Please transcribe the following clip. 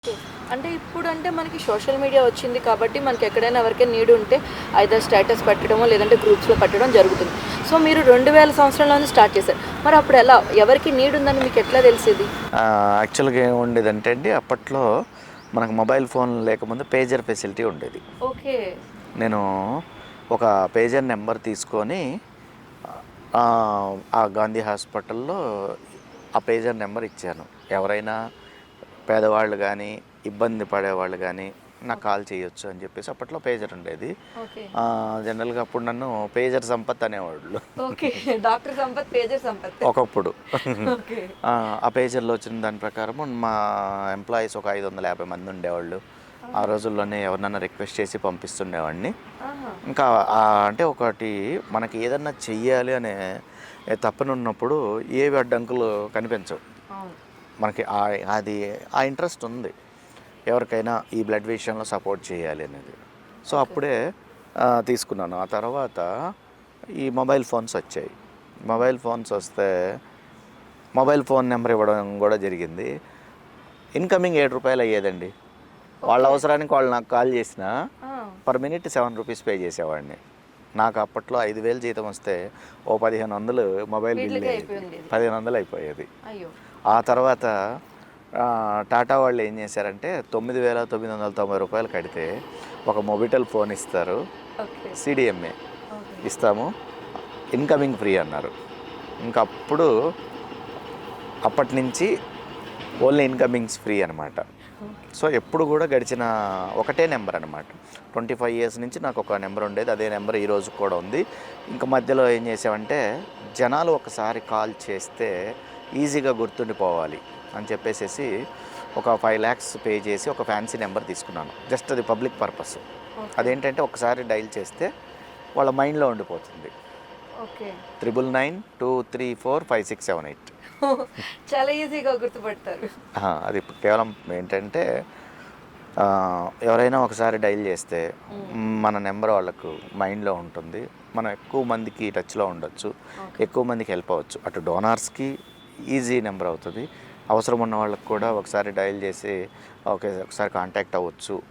Okay. అంటే ఇప్పుడంటే మనకి సోషల్ మీడియా వచ్చింది కాబట్టి మనకి ఎక్కడైనా ఎవరికైనా నీడ్ ఉంటే ఐదర్ స్టేటస్ పెట్టడమో లేదంటే గ్రూప్స్‌లో పెట్టడం జరుగుతుంది. సో మీరు 2000 సంవత్సరంలోనే స్టార్ట్ చేశారు. మరి అప్పుడు ఎలా? ఎవరికి నీడ్ ఉందని మీకు ఎట్లా తెలిసేది? యాక్చువల్‌గా ఏముండేదంటే అండి, అప్పట్లో మనకు మొబైల్ ఫోన్ లేకముందు పేజర్ ఫెసిలిటీ ఉండేది. ఓకే. నేను ఒక పేజర్ నెంబర్ తీసుకొని ఆ గాంధీ హాస్పిటల్‌లో ఆ పేజర్ నెంబర్ ఇచ్చాను. ఎవరైనా పేదవాళ్ళు గానీ, ఇబ్బంది పడేవాళ్ళు గానీ నాకు ఓకే. కాల్ చేయొచ్చు అని చెప్పేసి అప్పట్లో పేజర్ ఉండేది. ఓకే. జనరల్‌గా అప్పుడు నన్ను పేజర్ సంపత్ అనేవాళ్ళు okay. Doctor Sampath, pager Sampath. ఒకప్పుడు. ఓకే. ఆ పేజర్‌లో వచ్చిన దాని ప్రకారం మా ఎంప్లాయీస్ ఒక 550 మంది ఉండేవాళ్ళు. ఆ ఆహా! రోజుల్లోనే ఎవరినైనా రిక్వెస్ట్ చేసి పంపిస్తుండేవాడిని. ఆహా! ఇంకా అంటే ఒకటి మనకి ఏదన్నా చెయ్యాలి అనే తపనున్నప్పుడు ఏవి అడ్డంకులు కనిపించవు. అవును. మనకి అది ఆ ఇంట్రెస్ట్ ఉంది. ఎవరికైనా ఈ బ్లడ్ విషయంలో సపోర్ట్ చేయాలి అనేది. So, okay. అప్పుడే తీసుకున్నాను. ఆ తర్వాత ఈ మొబైల్ ఫోన్స్ వచ్చాయి. మొబైల్ ఫోన్స్ వస్తే మొబైల్ ఫోన్ నెంబర్ ఇవ్వడం గూడా జరిగింది. ఇన్‌కమింగ్ రూ. 7 అయ్యేదండి. వాళ్ళ ఓకే. అవసరానికి వాళ్ళు నాకు కాల్ చేసినా ఆ! పర్ మినిట్ రూ. 7 పే చేసేవాడిని. నాకు అప్పట్లో 5,000 జీతం వస్తే ఓ 1,500 మొబైల్ బిల్లే వీట్లకే అయ్యేది. అయిపోయిందిది. 1,500 అయిపోయేది. అయ్యో! ఆ తర్వాత టాటా వాళ్ళు ఏం చేశారంటే రూ. 9,990 కడితే ఒక మొబిటెల్ ఫోన్ ఇస్తారు. ఓకే. CDMA okay. ఇస్తాము. ఇన్‌కమింగ్ ఫ్రీ అన్నారు. ఇంకప్పుడు అప్పటినుంచి ఓన్లీ ఇన్‌కమింగ్స్ ఫ్రీ అనమాట. ఓకే. సో, ఎప్పుడు కూడా గడిచిన ఒకటే నెంబర్ అనమాట. 25 ఇయర్స్ నుంచి నాకొక నెంబర్ ఉండేది. అదే నెంబర్ ఈ రోజుకి కూడా ఉంది. ఇంక మధ్యలో ఏం చేసామంటే, జనాలు ఒకసారి కాల్ చేస్తే ఈజీగా గుర్తుండిపోవాలి అని చెప్పేసేసి ఒక 5,00,000 పే చేసి ఒక ఫ్యాన్సీ నెంబర్ తీసుకున్నాను. జస్ట్ అది పబ్లిక్ పర్పస్. ఓకే. అదేంటంటే ఒకసారి డయల్ చేస్తే వాళ్ళ మైండ్‌లో ఉండిపోతుంది. ఓకే. 9992345678. చాలా ఈజీగా గుర్తుపడతారు. అది కేవలం ఏంటంటే ఎవరైనా ఒకసారి డయల్ చేస్తే హ్మ్. మన నెంబర్ వాళ్ళకు మైండ్లో ఉంటుంది. మనం ఎక్కువ మందికి టచ్లో ఉండొచ్చు. ఓకే. ఎక్కువ మందికి హెల్ప్ అవ్వచ్చు. అటు డోనార్స్‌కి ఈజీ నెంబర్ అవుతుంది. అవసరం ఉన్న వాళ్ళకి కూడా ఒకసారి డయల్ చేసి ఓకే, ఒకసారి కాంటాక్ట్ అవ్వచ్చు